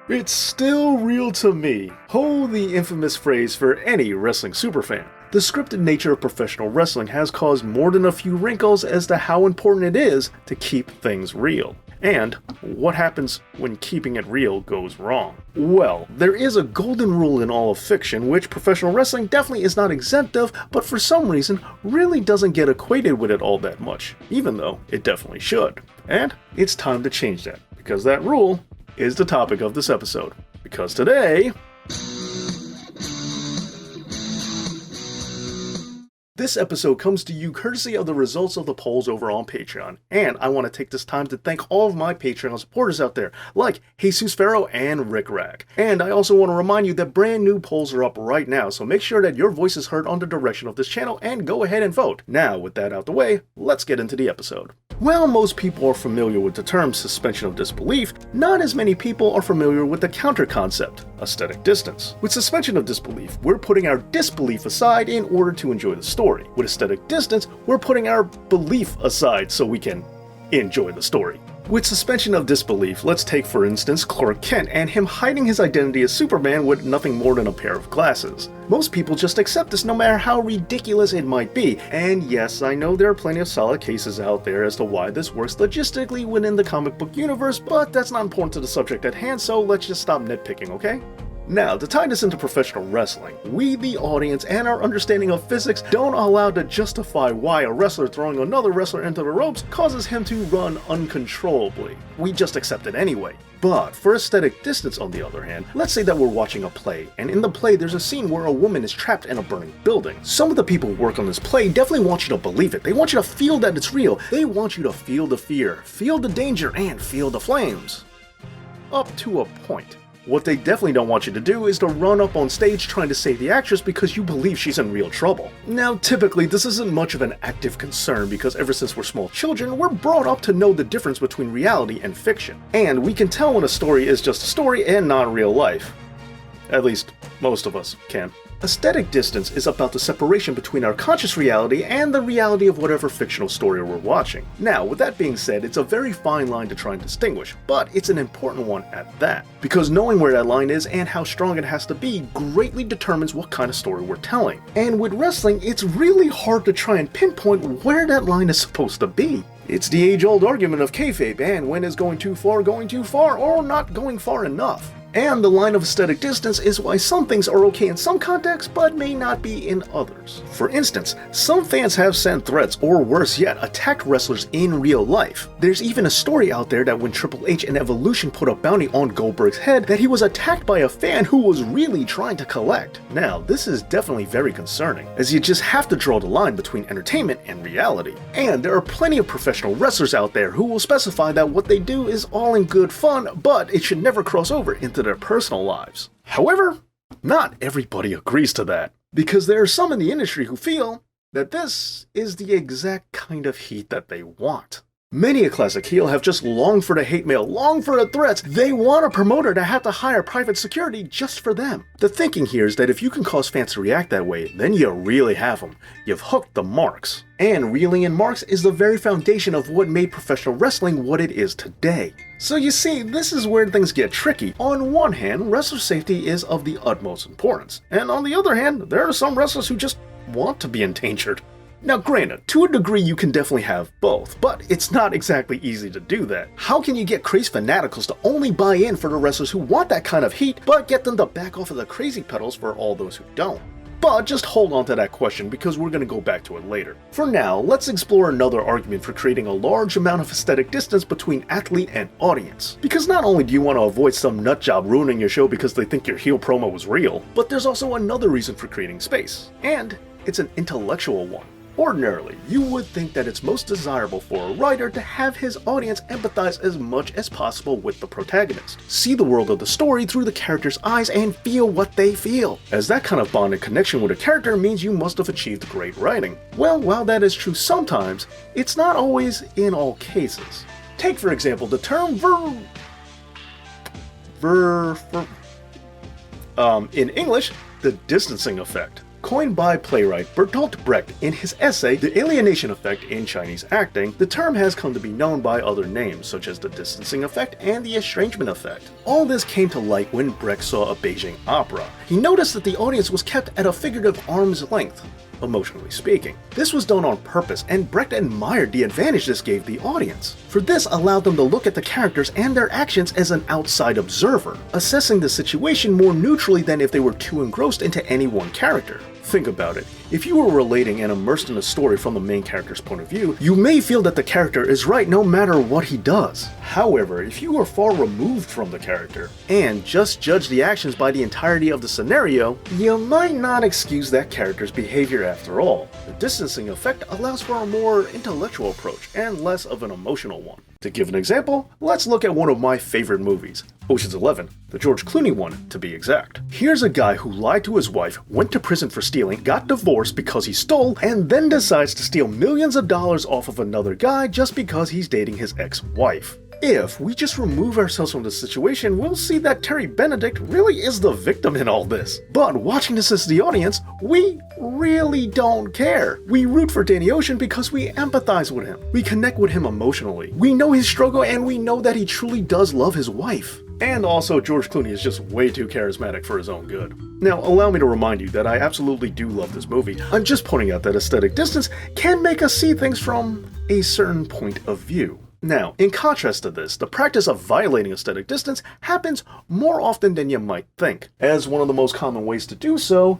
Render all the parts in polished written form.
It's still real to me. Hold the infamous phrase for any wrestling superfan. The scripted nature of professional wrestling has caused more than a few wrinkles as to how important it is to keep things real. And what happens when keeping it real goes wrong? Well, there is a golden rule in all of fiction, which professional wrestling definitely is not exempt of, but for some reason really doesn't get equated with it all that much, even though it definitely should. And it's time to change that, because that rule is the topic of this episode. Because today, this episode comes to you courtesy of the results of the polls over on Patreon, and I want to take this time to thank all of my Patreon supporters out there, like Jesus Farrow and Rick Rack. And I also want to remind you that brand new polls are up right now, so make sure that your voice is heard on the direction of this channel and go ahead and vote. Now, with that out the way, let's get into the episode. While most people are familiar with the term suspension of disbelief, not as many people are familiar with the counter concept, aesthetic distance. With suspension of disbelief, we're putting our disbelief aside in order to enjoy the story. With aesthetic distance, we're putting our belief aside so we can enjoy the story. With suspension of disbelief, let's take for instance Clark Kent and him hiding his identity as Superman with nothing more than a pair of glasses. Most people just accept this no matter how ridiculous it might be, and yes, I know there are plenty of solid cases out there as to why this works logistically within the comic book universe, but that's not important to the subject at hand, so let's just stop nitpicking, okay? Now, to tie this into professional wrestling, we, the audience, and our understanding of physics don't allow to justify why a wrestler throwing another wrestler into the ropes causes him to run uncontrollably. We just accept it anyway. But for aesthetic distance, on the other hand, let's say that we're watching a play, and in the play there's a scene where a woman is trapped in a burning building. Some of the people who work on this play definitely want you to believe it. They want you to feel that it's real. They want you to feel the fear, feel the danger, and feel the flames. Up to a point. What they definitely don't want you to do is to run up on stage trying to save the actress because you believe she's in real trouble. Now, typically, this isn't much of an active concern because ever since we're small children, we're brought up to know the difference between reality and fiction. And we can tell when a story is just a story and not real life. At least, most of us can. Aesthetic distance is about the separation between our conscious reality and the reality of whatever fictional story we're watching. Now, with that being said, it's a very fine line to try and distinguish, but it's an important one at that. Because knowing where that line is and how strong it has to be greatly determines what kind of story we're telling. And with wrestling, it's really hard to try and pinpoint where that line is supposed to be. It's the age-old argument of kayfabe and when is going too far, or not going far enough. And the line of aesthetic distance is why some things are okay in some contexts, but may not be in others. For instance, some fans have sent threats, or worse yet, attacked wrestlers in real life. There's even a story out there that when Triple H and Evolution put a bounty on Goldberg's head, that he was attacked by a fan who was really trying to collect. Now, this is definitely very concerning, as you just have to draw the line between entertainment and reality. And there are plenty of professional wrestlers out there who will specify that what they do is all in good fun, but it should never cross over into their personal lives. However, not everybody agrees to that, because there are some in the industry who feel that this is the exact kind of heat that they want. Many a classic heel have just longed for the hate mail, longed for the threats. They want a promoter to have to hire private security just for them. The thinking here is that if you can cause fans to react that way, then you really have them. You've hooked the marks. And reeling in marks is the very foundation of what made professional wrestling what it is today. So you see, this is where things get tricky. On one hand, wrestler safety is of the utmost importance. And on the other hand, there are some wrestlers who just want to be endangered. Now granted, to a degree you can definitely have both, but it's not exactly easy to do that. How can you get crazy fanaticals to only buy in for the wrestlers who want that kind of heat, but get them to back off of the crazy pedals for all those who don't? But just hold on to that question because we're going to go back to it later. For now, let's explore another argument for creating a large amount of aesthetic distance between athlete and audience. Because not only do you want to avoid some nutjob ruining your show because they think your heel promo was real, but there's also another reason for creating space, and it's an intellectual one. Ordinarily, you would think that it's most desirable for a writer to have his audience empathize as much as possible with the protagonist, see the world of the story through the character's eyes and feel what they feel, as that kind of bond and connection with a character means you must have achieved great writing. Well, while that is true sometimes, it's not always in all cases. Take for example the term in English, the distancing effect. Coined by playwright Bertolt Brecht in his essay The Alienation Effect in Chinese Acting, the term has come to be known by other names such as the distancing effect and the estrangement effect. All this came to light when Brecht saw a Beijing opera. He noticed that the audience was kept at a figurative arm's length, emotionally speaking. This was done on purpose, and Brecht admired the advantage this gave the audience. For this allowed them to look at the characters and their actions as an outside observer, assessing the situation more neutrally than if they were too engrossed into any one character. Think about it. If you were relating and immersed in a story from the main character's point of view, you may feel that the character is right no matter what he does. However, if you are far removed from the character and just judge the actions by the entirety of the scenario, you might not excuse that character's behavior after all. The distancing effect allows for a more intellectual approach and less of an emotional one. To give an example, let's look at one of my favorite movies, Ocean's 11, the George Clooney one to be exact. Here's a guy who lied to his wife, went to prison for stealing, got divorced because he stole, and then decides to steal millions of dollars off of another guy just because he's dating his ex-wife. If we just remove ourselves from the situation, we'll see that Terry Benedict really is the victim in all this. But watching this as the audience, we really don't care. We root for Danny Ocean because we empathize with him. We connect with him emotionally. We know his struggle and we know that he truly does love his wife. And also, George Clooney is just way too charismatic for his own good. Now, allow me to remind you that I absolutely do love this movie. I'm just pointing out that aesthetic distance can make us see things from a certain point of view. Now, in contrast to this, the practice of violating aesthetic distance happens more often than you might think, as one of the most common ways to do so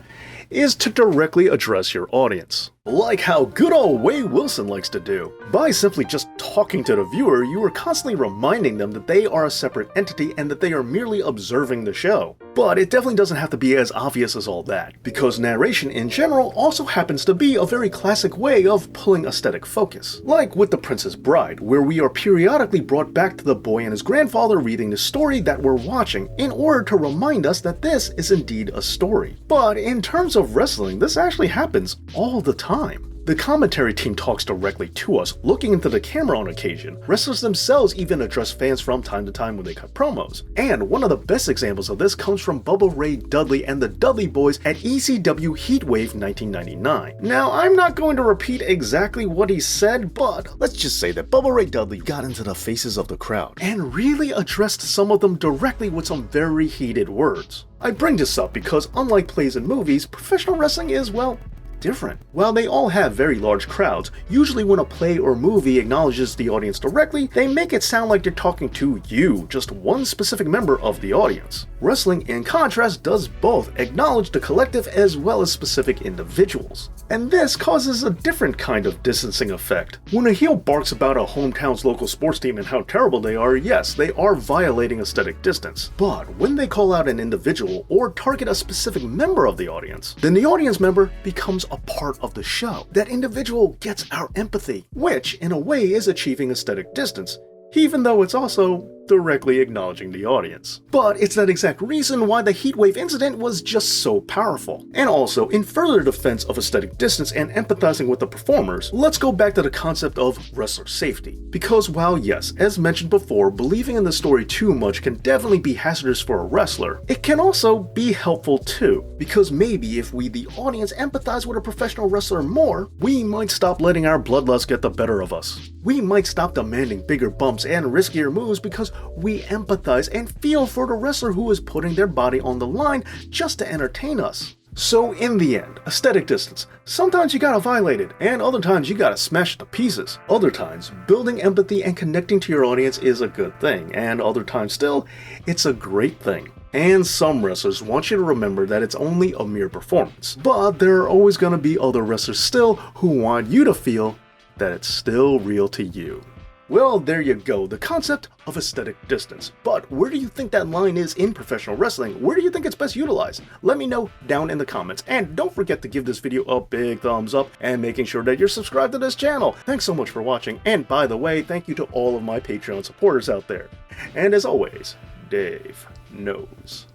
is to directly address your audience. Like how good old Wade Wilson likes to do. By simply just talking to the viewer, you are constantly reminding them that they are a separate entity and that they are merely observing the show. But it definitely doesn't have to be as obvious as all that, because narration in general also happens to be a very classic way of pulling aesthetic focus. Like with The Princess Bride, where we are periodically brought back to the boy and his grandfather reading the story that we're watching in order to remind us that this is indeed a story. But in terms of wrestling, this actually happens all the time. The commentary team talks directly to us, looking into the camera on occasion. Wrestlers themselves even address fans from time to time when they cut promos. And one of the best examples of this comes from Bubba Ray Dudley and the Dudley Boys at ECW Heatwave 1999. Now, I'm not going to repeat exactly what he said, but let's just say that Bubba Ray Dudley got into the faces of the crowd and really addressed some of them directly with some very heated words. I bring this up because unlike plays and movies, professional wrestling is, well, different. While they all have very large crowds, usually when a play or movie acknowledges the audience directly, they make it sound like they're talking to you, just one specific member of the audience. Wrestling, in contrast, does both acknowledge the collective as well as specific individuals. And this causes a different kind of distancing effect. When a heel barks about a hometown's local sports team and how terrible they are, yes, they are violating aesthetic distance. But when they call out an individual or target a specific member of the audience, then the audience member becomes a part of the show. That individual gets our empathy, which in a way is achieving aesthetic distance, even though it's also directly acknowledging the audience. But it's that exact reason why the Heatwave incident was just so powerful. And also, in further defense of aesthetic distance and empathizing with the performers, let's go back to the concept of wrestler safety. Because while yes, as mentioned before, believing in the story too much can definitely be hazardous for a wrestler, it can also be helpful too. Because maybe if we, the audience, empathize with a professional wrestler more, we might stop letting our bloodlust get the better of us. We might stop demanding bigger bumps and riskier moves because we empathize and feel for the wrestler who is putting their body on the line just to entertain us. So in the end, aesthetic distance. Sometimes you gotta violate it, and other times you gotta smash it to pieces. Other times, building empathy and connecting to your audience is a good thing, and other times still, it's a great thing. And some wrestlers want you to remember that it's only a mere performance. But there are always gonna be other wrestlers still who want you to feel that it's still real to you. Well, there you go, the concept of aesthetic distance. But where do you think that line is in professional wrestling? Where do you think it's best utilized? Let me know down in the comments. And don't forget to give this video a big thumbs up and making sure that you're subscribed to this channel. Thanks so much for watching. And by the way, thank you to all of my Patreon supporters out there. And as always, Dave knows.